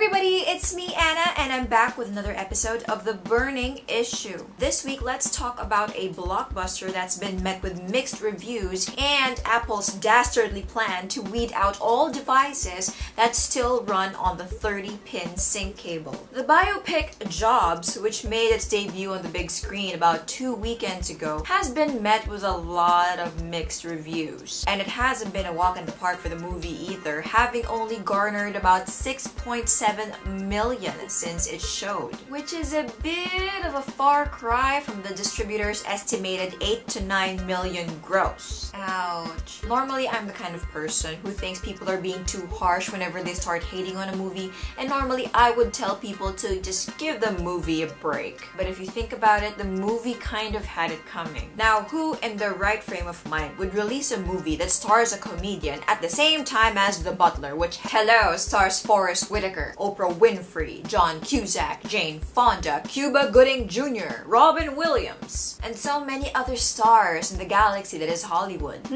everybody, it's me Anna and I'm back with another episode of The Burning Issue. This week let's talk about a blockbuster that's been met with mixed reviews and Apple's dastardly plan to weed out all devices that still run on the 30-pin sync cable. The biopic Jobs, which made its debut on the big screen about 2 weekends ago, has been met with a lot of mixed reviews. And it hasn't been a walk in the park for the movie either, having only garnered about 6.7 million since it showed, which is a bit of a far cry from the distributor's estimated 8 to 9 million gross. Ouch. Normally, I'm the kind of person who thinks people are being too harsh whenever they start hating on a movie, and normally I would tell people to just give the movie a break. But if you think about it, the movie kind of had it coming. Now, who in their right frame of mind would release a movie that stars a comedian at the same time as The Butler, which, hello, stars Forrest Whitaker, Oprah Winfrey, John Cusack, Jane Fonda, Cuba Gooding Jr., Robin Williams, and so many other stars in the galaxy that is Hollywood?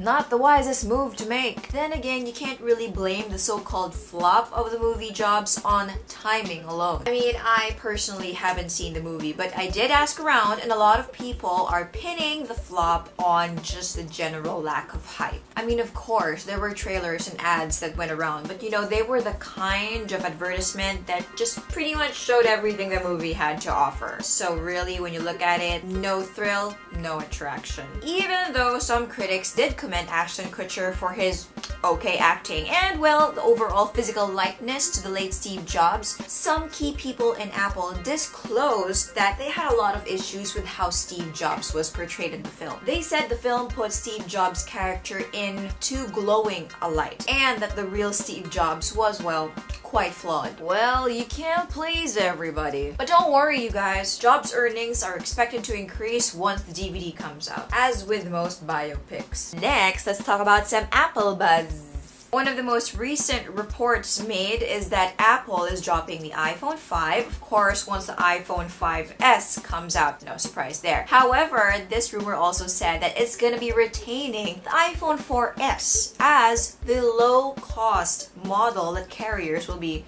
Not the wisest move to make. Then again, you can't really blame the so-called flop of the movie Jobs on timing alone. I mean, I personally haven't seen the movie, but I did ask around and a lot of people are pinning the flop on just the general lack of hype. I mean, of course, there were trailers and ads that went around, but you know, they were the kind of advertisement that just pretty much showed everything the movie had to offer. So really, when you look at it, no thrill, no attraction. Even though some critics did commend Ashton Kutcher for his okay acting and, well, the overall physical likeness to the late Steve Jobs, some key people in Apple disclosed that they had a lot of issues with how Steve Jobs was portrayed in the film. They said the film put Steve Jobs' character in too glowing a light, and that the real Steve Jobs was, well, quite flawed. Well, you can't please everybody. But don't worry, you guys. Jobs' earnings are expected to increase once the DVD comes out, as with most biopics. Next, let's talk about some Apple buzz. One of the most recent reports made is that Apple is dropping the iPhone 5, of course, once the iPhone 5S comes out. No surprise there. However, this rumor also said that it's gonna be retaining the iPhone 4S as the low-cost model that carriers will be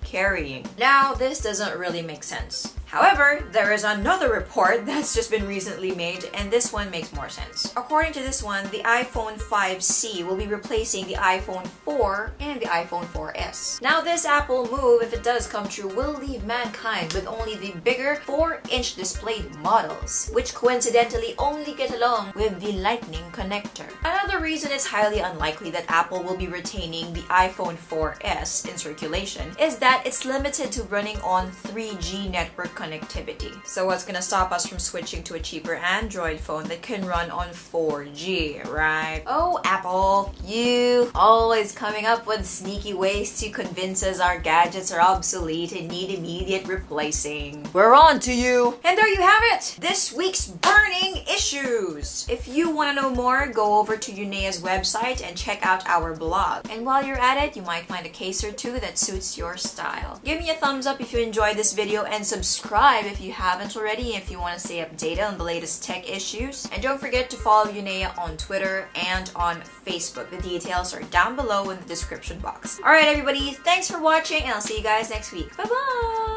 carrying. Now, this doesn't really make sense. However, there is another report that's just been recently made, and this one makes more sense. According to this one, the iPhone 5C will be replacing the iPhone 4 and the iPhone 4S. Now, this Apple move, if it does come true, will leave mankind with only the bigger 4-inch displayed models, which coincidentally only get along with the Lightning connector. Another reason it's highly unlikely that Apple will be retaining the iPhone 4S in circulation is that it's limited to running on 3G network connectivity. So what's gonna stop us from switching to a cheaper Android phone that can run on 4G, right? Oh, Apple, you always coming up with sneaky ways to convince us our gadgets are obsolete and need immediate replacing. We're on to you! And there you have it! This week's burning issues! If you want to know more, go over to UNIEA's website and check out our blog. And while you're at it, you might find a case or two that suits your style. Give me a thumbs up if you enjoyed this video and subscribe if you haven't already if you want to stay updated on the latest tech issues. And don't forget to follow UNIEA on Twitter and on Facebook. The details are down below in the description box. Alright everybody, thanks for watching and I'll see you guys next week. Bye bye!